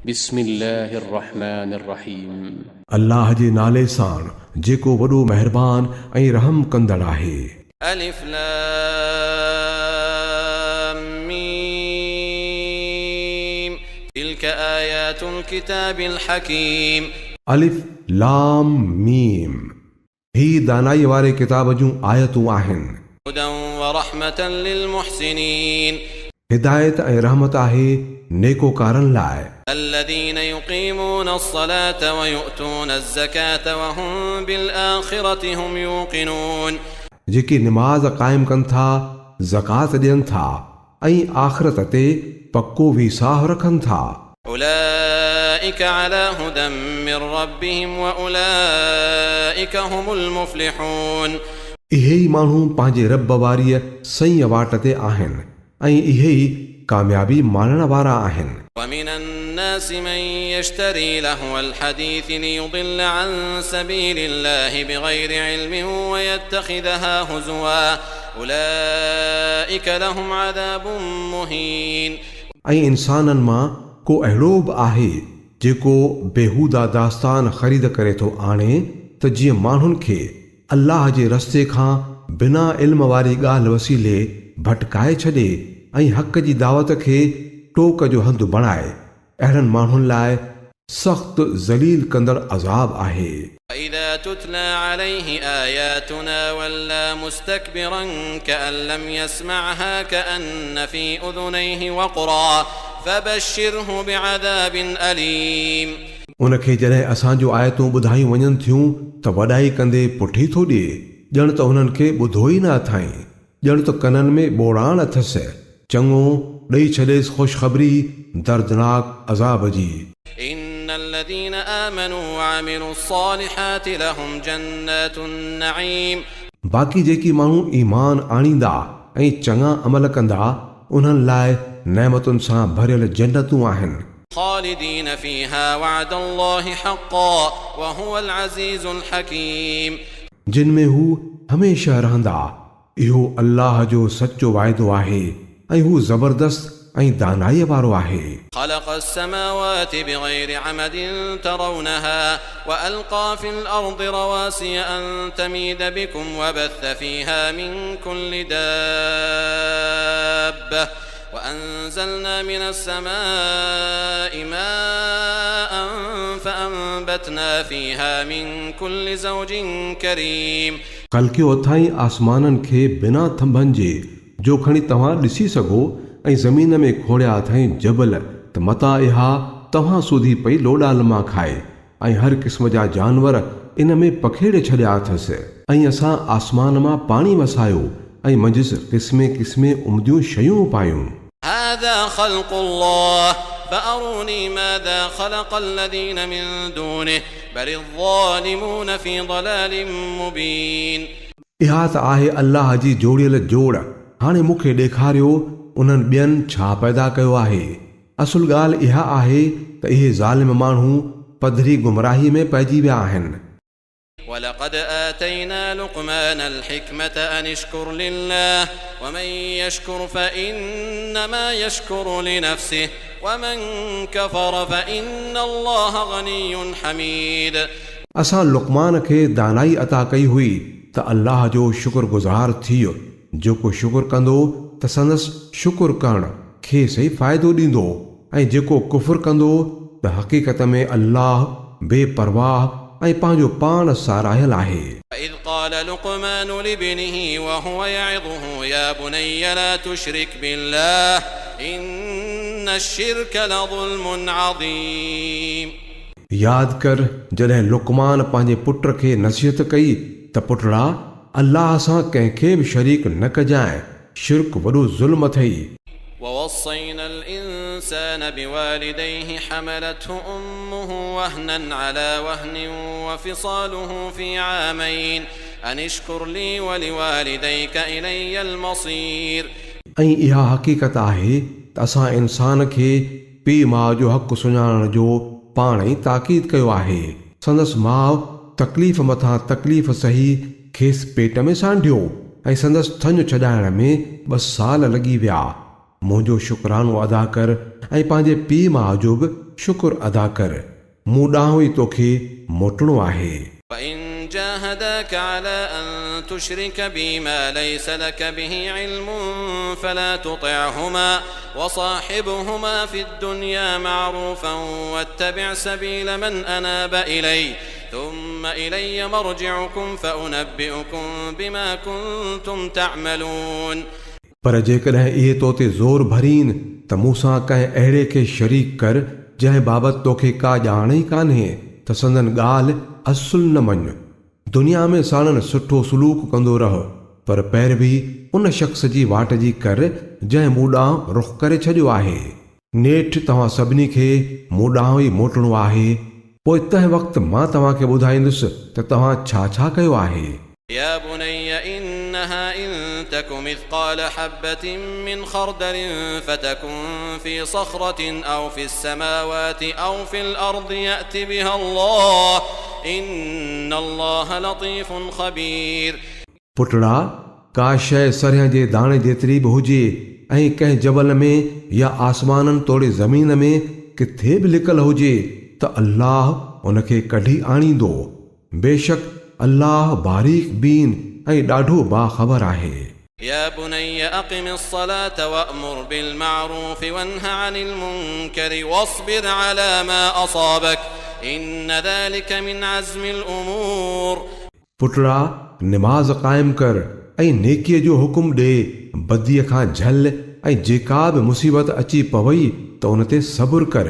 बिस्मिल्लाहिर्रहमानिर्रहीम। अल्लाह जे नाले सां जेको वॾो महिरबान ऐं रहम कंदड़ आहे। अलिफ लाम मीम तिल्क आयातुल किताबिल हकीम। अलिफ लाम मीम ही दानाई वारे किताब जूं आयतूं आहिनि। हुदन व रहमतन लिल मुहसिनीन हिदायत ऐं रहमत आहे नेकोकारनि लाइ। الذين يقيمون الصلاة ويؤتون الزكاة وهم بالآخرة هم يوقنون जेके निमाज़ क़ाइमु कनि था, ज़कात ॾियनि था ऐं आख़िरत ते पको विसाह रखनि था। أولئك على هدى من ربهم وأولئك هم المفلحون इहे ई माण्हू पंहिंजे रब वारीअ सही वाट ते आहिनि ऐं इहे ई कामयाबी माणण वारा आहिनि। ومن الناس من يشتري لهو الحديث ليضل عن سبيل الله بغير علم ويتخذها هزوا أولئك لهم عذاب مهين ऐं इंसाननि मां को अहिड़ो बि आहे जेको बेहूदा दास्तान ख़रीद करे थो आणे त जीअं माण्हुनि खे अल्लाह जे रस्ते खां बिना इल्म वारी ॻाल्हि वसीले भटकाए छॾे ऐं हक़ जी दावत खे टोक जो हंधु बणाए। अहिड़नि माण्हुनि लाइ सख़्तु ज़लील कंदड़ अज़ाब आहे। وإذا تتلى عليه آياتنا ولى مستكبرا كأن لم يسمعها كأن في أذنيه وقرا فبشره بعذاب أليم उनखे जॾहिं असांजूं आयतूं ॿुधायूं वञनि थियूं त वॾाई कंदे पुठी थो ॾिए, ॼण त उन्हनि खे ॿुधो ई न अथई, ॼण त कननि में ॿोड़ाण अथसि। चङो ॾेई छॾेसि ख़ुशख़बरी दर्दनाक अज़ाब जी। إن الذين آمنوا وعملوا الصالحات لهم جنات النعيم बाक़ी जेकी माण्हू ईमान आणींदा ऐं चङा अमल कंदा उन्हनि लाइ नेमतुनि सां भरियल जन्नतूं आहिनि। خالدين فيها وعد الله حقا وهو العزيز الحكيم जिन में हू हमेशह रहंदा। इहो अल्लाह जो सचो वाइदो आहे ऐं हू ज़बरदस्त ऐं दानाईअ वारो आहे। خلق السماوات بغير عمد ترونها وألقى في الأرض رواسي أن تميد بكم وبث فيها من كل دابة وأنزلنا من السماء ماء فأنبتنا فيها من كل زوج كريم कल्कियो अथाई आसमाननि खे बिना थंभनि जे जो खणी तव्हां ॾिसी सघो ऐं ज़मीन में खोड़िया अथई जबल त मता इहा तव्हां सूधी पई लोॾालमा खाए ऐं हर क़िस्म जा जानवर इन में पखेड़े छॾिया अथसि ऐं असां आसमान मां पाणी वसायो ऐं मंझि क़िस्मे क़िस्मे उमदियूं शयूं पायूं। هذا خلق الله فأروني ماذا خلق الذين من دونه بل الظالمون في ضلال مبين इहा त आहे अल्लाह जी जोड़ियल जोड़। हाणे मूंखे ॾेखारियो उन्हनि ॿियनि छा पैदा कयो आहे। असुल ॻाल्हि इहा आहे त इहे ज़ालिम माण्हू पधरी गुमराही में पइजी विया आहिनि। ولقد آتينا لقمان الحكمة أن اشكر لله ومن يشكر فإنما يشكر لنفسه ومن كفر فإن الله غني حميد असां लुक़मान खे दानाई अता कई हुई त अल्लाह जो शुक्रगुज़ार थियो। जेको शुक्र कंदो त संदसि शुक्र करण खेसि ई फ़ाइदो ॾींदो ऐं जेको कुफ़ुर कंदो त हक़ीक़त में अल्लाह बेपरवाह ऐं पंहिंजो पाण साराहियल आहे। إذ قال لقمان لابنه وهو يعظه يا بني لا تشرك بالله إن الشرك لظلم عظيم यादि कर जॾहिं लुक़मान पंहिंजे पुट खे नसीहत कई त पुटड़ा अल्लाह सां कंहिंखे बि शरीक न कजांइ, शिरक वॾो ज़ुल्म अथई। ووصينا الإنسان بوالديه حملته أمه وهنا على وهن وفصاله في عامين أن اشكر لي ولوالديك إلي المصير ऐं इहा हक़ीक़त आहे त असां इंसान खे पीउ माउ जो हक़ सुञाणण जो पाण ई ताक़ीद कयो आहे। संदसि माउ तकलीफ़ मथां तकलीफ़ सही खेसि पेट में सांढियो ऐं संदसि थञ छॾाइण में 2 साल लॻी विया। मुंहिंजो शुक्रानो अदा कर ऐं पंहिंजे पीउ माउ जो बि शुक्र अदा कर, मूं ॾांहुं ई तोखे मोटणो आहे। وإن جاهداك على أن تشرك بي ما ليس لك به علم فلا تطعهما وصاحبهما في الدنيا معروفا واتبع سبيل من أناب إلي ثم إلي مرجعكم فأنبئكم بما كنتم تعملون। पर जेकॾहिं इहे तो ते ज़ोर भरीन त मूंसां कंहिं अहिड़े खे शरीक कर जंहिं बाबति तोखे का ॼाण ई कान्हे त संदन ॻाल्हि असुल न मञ। दुनिया में साणनि सुठो सलूक कंदो रह, पर पैरवी उन शख़्स जी वाट जी कर जंहिं मूं ॾांहुं रुख़ करे छॾियो आहे। नेठि तव्हां सभिनी खे मूं ॾांहुं ई मोटणो आहे, पोइ तंहिं वक़्तु मां तव्हांखे ॿुधाईंदुसि त तव्हां छा छा कयो आहे। يا بني إنها إن تك مثقال حبة من خردل فتكن في صخرة أو في السماوات أو في الأرض يأت بها الله إن الله لطيف خبير। पुटड़ा, का शइ सरियां जे दाणे जेतिरी बि हुजे ऐं कंहिं जबल में या आसमाननि तोड़े ज़मीन में किथे बि लिकल हुजे त अल्लाह उनखे कढी आणींदो। बेशक अल्लाह बारीक बीन ऐं ॾाढो बाख़बर आहे। يا بني أقم الصلاة وأمر بالمعروف وانه عن المنكر واصبر على ما أصابك إن ذلك من عزم الأمور। पुटड़ा, निमाज़ क़ाइमु कर ऐं नेकीअ जो हुकुम ॾे, बदीअ खां झल ऐं जेका बि मुसीबत अची पवई त उन ते सब्र कर।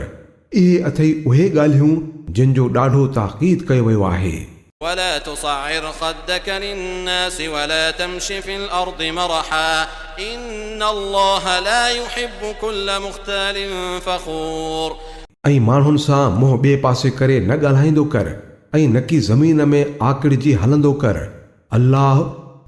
इहे अथई उहे ॻाल्हियूं जिन जो ॾाढो ताक़ीद कयो वियो आहे। ولا تصعر خدك للناس ولا تمش في الأرض مرحا إن الله لا يحب كل مختال فخور। ऐं माण्हुनि सां मुंहुं ॿिए पासे करे न ॻाल्हाईंदो कर ऐं न की ज़मीन में आकिड़िजी हलंदो कर। अल्लाह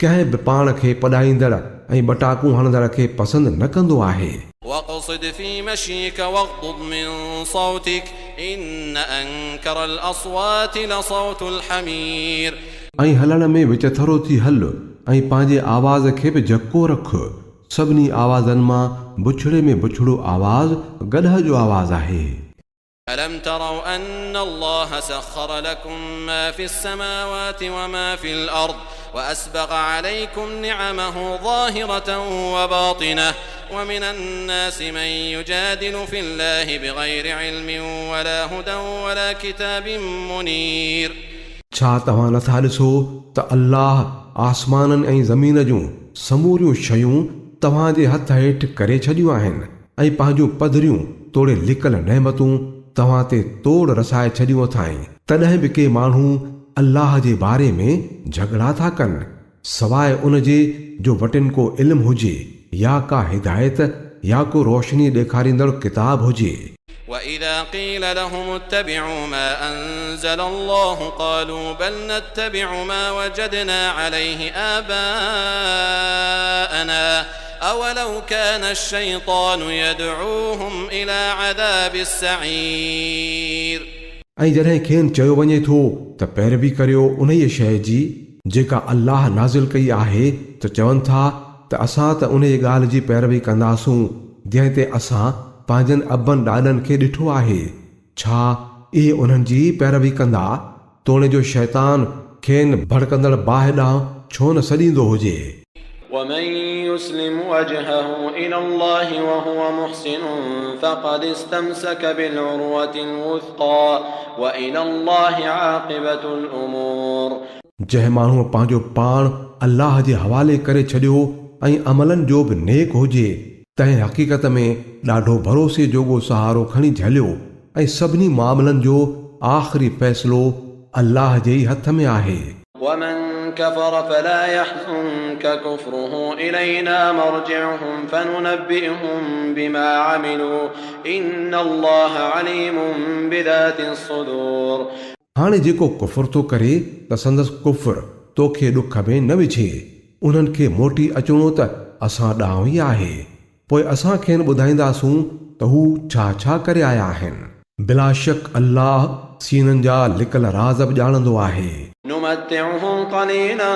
कंहिं बि पाण खे पढ़ाईंदड़ ऐं बटाकू हणंदड़ खे पसंदि न कंदो आहे। واقصد في مشيك واغضض من صوتك إن أنكر الأصوات لصوت الحمير। ऐं हलण में विच थरो थी हल ऐं पंहिंजे आवाज़ खे बि जको रख। सभिनी आवाज़नि मां बुछड़े में बुछड़ो आवाज़ गदह जो आवाज़ आहे। ألم تروا أن الله سخر لكم ما في السماوات وما في الأرض وأسبغ عليكم نعمه ظاهرة وباطنة ومن الناس من يجادل في الله بغير علم ولا هدى ولا كتاب منير। छा तव्हां नथा ॾिसो त अल्लाह आसमाननि ऐं ज़मीन जूं समूरियूं शयूं तव्हांजे हथ हेठि करे छॾियूं आहिनि ऐं पंहिंजूं पधरियूं तोड़े लिकल नेमतूं तव्हां ते तोड़ रसाए छॾियूं अथाई। तॾहिं बि के माण्हू अल्लाह जे बारे में झगड़ा था कनि, सवाइ उन जे जो वटिन को इल्म हुजे या का हिदायत या को रोशनी ॾेखारींदड़ किताब हुजे। وإذا قيل لهم اتبعوا ما أنزل الله قالوا بل نتبع ما وجدنا عليه آباءنا أولو كان الشيطان يدعوهم إلى عذاب السعير। ऐं जॾहिं खेनि चयो वञे थो त पैरवी करियो उन ई शइ जी जेका अल्लाह नाज़िल कई आहे त चवनि था त असां त उन जी ॻाल्हि जी पैरवी कंदासूं जंहिं ते असां पंहिंजनि अबनि ॾाॾनि खे ॾिठो आहे। छा इहे उन्हनि जी पैरवी कंदा? तोणे जो शैतान खेनि भड़कंदड़ बाहि ॾांहुं छो न सॾींदो हुजे। ومن يسلم وجهه إلى الله وهو محسن فقد استمسك بالعروة الوثقى وإلى الله عاقبة الأمور। जंहिं माण्हूअ पंहिंजो पाण अल्लाह जे हवाले करे छॾियो ऐं अमलनि जो बि नेक हुजे तंहिं हक़ीक़त में ॾाढो भरोसे जोॻो सहारो खणी झलियो ऐं सभिनी मामलनि जो आख़िरी फ़ैसिलो अल्लाह जे ई हथ में आहे। ومن كفر فلا يحزنك كفره إلينا مرجعهم فننبئهم بما عملوا إن الله عليم بذات الصدور। हाणे जेको कुफ़र थो करे त संदसि कुफ़र तोखे ॾुख में न विझे, उन्हनि खे मोटी अचिणो त असां ॾांहुं ई आहे, पोइ असां खेनि ॿुधाईंदासूं त हू छा छा करे आया आहिनि। बिला शक अल्लाह सीननि जा लिकल राज़ बि ॼाणंदो आहे। نمتعهم قليلا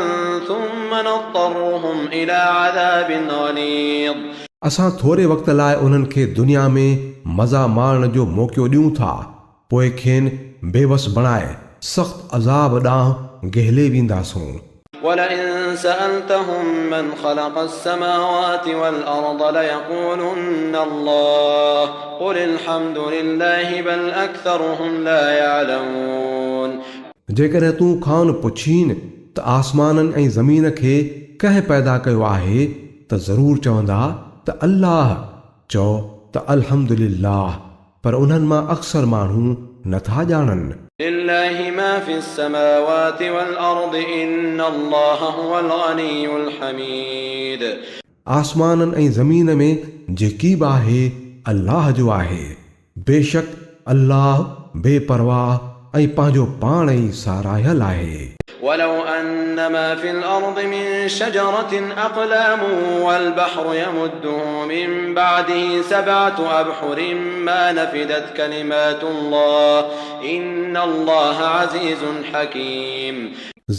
ثم نضطرهم إلى عذاب غليظ। असां थोरे वक़्त लाइ उन्हनि खे दुनिया में मज़ा माणण जो मौक़ो ॾियूं था पोइ खेनि बेवस बणाए सख़्त अज़ाब ॾांहुं गहले वेंदासूं। ولئن سألتهم من خلق السماوات والأرض ليقولن الله قل الحمد لله بل أكثرهم لا يعلمون जेकॾहिं तूं खान पुछीन त आसमाननि ऐं ज़मीन खे कंहिं पैदा कयो आहे त ज़रूरु चवंदा त अल्लाह। चओ त अल्हम्दुलिल्लाह, पर उन्हनि मां अक्सर माण्हू नथा ॼाणनि। لله ما في السماوات والأرض إن الله هو الغني الحميد आसमाननि ऐं ज़मीन में जेकी बि आहे अल्लाह जो आहे। बेशक अल्लाह बेपरवाह ऐं पंहिंजो पाण ई सारायल आहे। ولو أن ما في الأرض من شجرة أقلام والبحر يمده من بعده 7 أبحر ما نفدت كلمات الله إن الله عزيز حكيم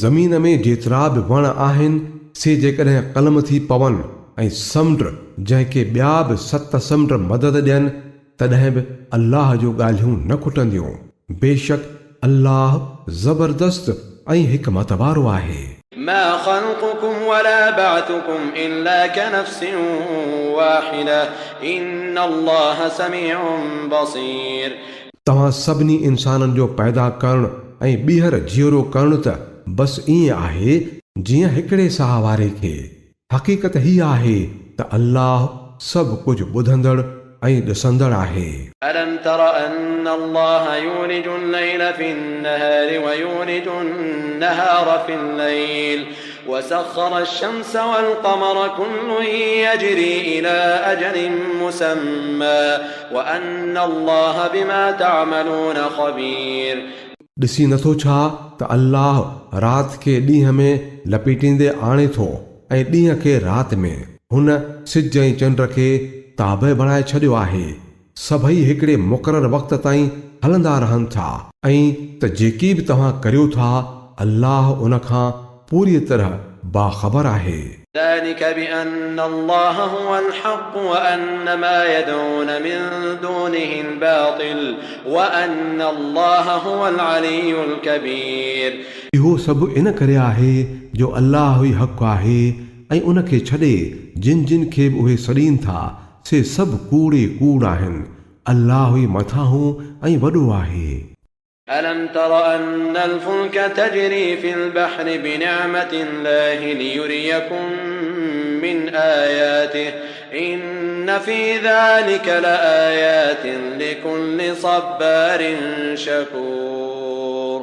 ज़मीन में जेतिरा बि वण आहिनि से जेकॾहिं कलम थी पवनि ऐं समुंड जंहिंखे ॿिया बि 7 समुंड मदद ॾियनि तॾहिं बि अल्लाह जो ॻाल्हियूं न खुटंदियूं। बेशक अल्लाह ज़बरदस्त ऐं हिकमत वारो आहे। ما خلقكم ولا بعثكم إلا كنفس واحدة إن الله سميع بصير तव्हां सभिनी इंसाननि जो पैदा करणु ऐं ॿीहर जीअरो करणु त बसि ईअं आहे जीअं हिकिड़े साह वारे खे। हक़ीक़त ही आहे त अल्लाह सभु कुझु ॿुधंदड़ ऐं ॾिसंदड़ आहे। ألم تر أن الله يولج الليل في النهار ويولج النهار في الليل وسخر الشمس والقمر كل يجري إلى أجل مسمى وأن الله بما تعملون خبير ॾिसी नथो छा त अल्लाह राति खे ॾींहं में लपेटींदे आणे थो ऐं ॾींहं खे राति में। हुन सिज ऐं चंड खे ताबे बणाए छॾियो आहे। सभई हिकिड़े मुक़रर वक़्त ताईं हलंदा रहनि था ऐं त जेकी बि तव्हां करियो था अल्लाह उन खां पूरी तरह बाख़बर आहे। ذلك بأن الله هو الحق وأن ما يدعون من دونه الباطل وأن الله هو العلي الكبير इहो सभु इन करे आहे जो अल्लाह ई हक़ आहे ऐं उन खे छॾे जिन जिन खे बि उहे सॾीनि था से सभु कूड़े कूड़ आहिनि। अल्लाह ई मथां ऐं वॾो आहे। ألم تر أن الفلك تجري في البحر بنعمة الله ليريكم من آياته إن في ذلك لآيات لكل صبار شكور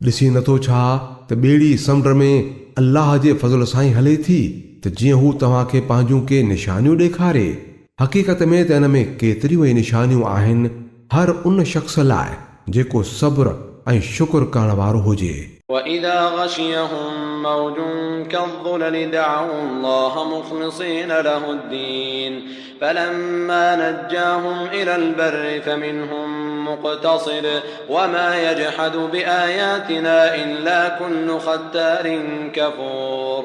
ॾिसी नथो छा त ॿेड़ी समुंड में अल्लाह जे फज़ल सां ई हले थी त जीअं हू तव्हांखे पंहिंजूं के निशानियूं ॾेखारे। हक़ीक़त में त इन में केतिरियूं ई निशानियूं आहिनि हर उन शख़्स लाइ जेको सब्र ऐं शुक्र करण वारो हुजे। وإذا غشيهم موج كالظلل دعوا الله مخلصين له الدين فلما نجاهم إلى البر فمنهم مقتصد وما يجحد بآياتنا إلا كل ختار كفور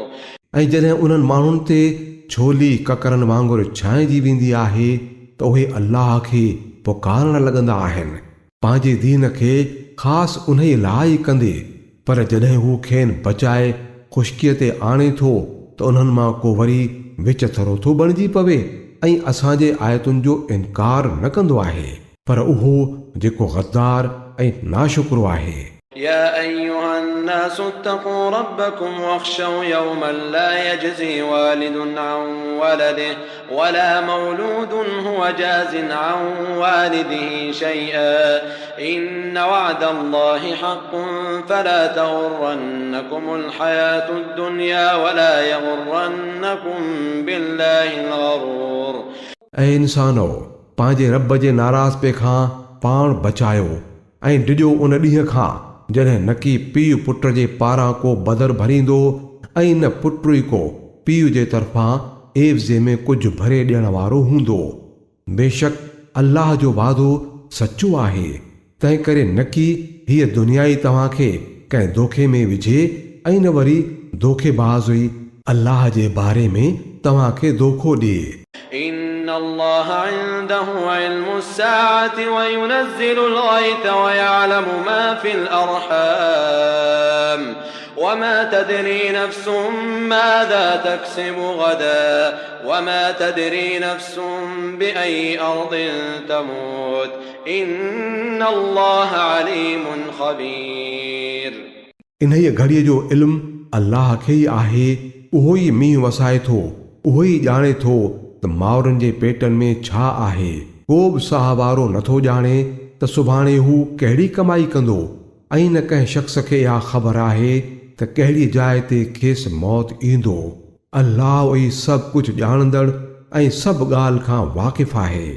ऐं जॾहिं उन्हनि माण्हुनि ते छोली ककरनि वांगुरु छांइजी वेंदी आहे त उहे अल्लाह खे पुकारण लॻंदा आहिनि पंहिंजे दीन खे ख़ासि उन लाइ कंदे। पर जॾहिं हू खेनि बचाए ख़ुश्कीअ ते आणे थो त उन्हनि मां को वरी विच थरो थो बणिजी पवे ऐं असांजे आयतुनि जो इनकार न कंदो आहे। पर उहो जेको गद्दार ऐं नाशुक्रो आहे। يا أيها الناس اتقوا ربكم واخشوا يوما لا يجزي والد عن ولده ولا مولود هو جاز عن والده شيئا إن وعد الله حق فلا تغرنكم الحياة الدنيا ولا يغرنكم بالله الغرور ऐं इंसानो पंहिंजे रब जे नाराज़पे खां पाण बचायो ऐं डिॼो उन ॾींहं खां जॾहिं न की पीउ पुट जे पारां को बदर भरींदो ऐं न पुट ई को पीउ जे तरफ़ां एवज़े में कुझु भरे ॾियण वारो हूंदो। बेशक अल्लाह जो वादो सचो आहे। तंहिं करे न की हीअ दुनिया ई तव्हांखे कंहिं दोखे में विझे ऐं न वरी धोखेबाज़ ई अल्लाह जे बारे में तव्हांखे धोखो ॾिए। إن الله عنده علم الساعة وينزل الغيث ويعلم ما في الأرحام وما تدري نفس ماذا تكسب غدا وما تدري نفس بأي أرض تموت إن الله عليم خبير. इन घड़ीअ जो इल्मु अल्लाह खे ई आहे. उहो ई मींहुं वसाए थो. उहो ई ॼाणे थो त माउरनि जे पेटनि में छा आहे. को बि साहवारो नथो ॼाणे त सुभाणे हू कहिड़ी कमाई कंदो. ऐं न कंहिं शख़्स खे इहा ख़बर आहे त कहिड़ी जाइ ते खेसि मौत ईंदो. अल्लाह ई सभु कुझु ॼाणंदड़ ऐं सभु ॻाल्हि खां वाक़िफ़ आहे.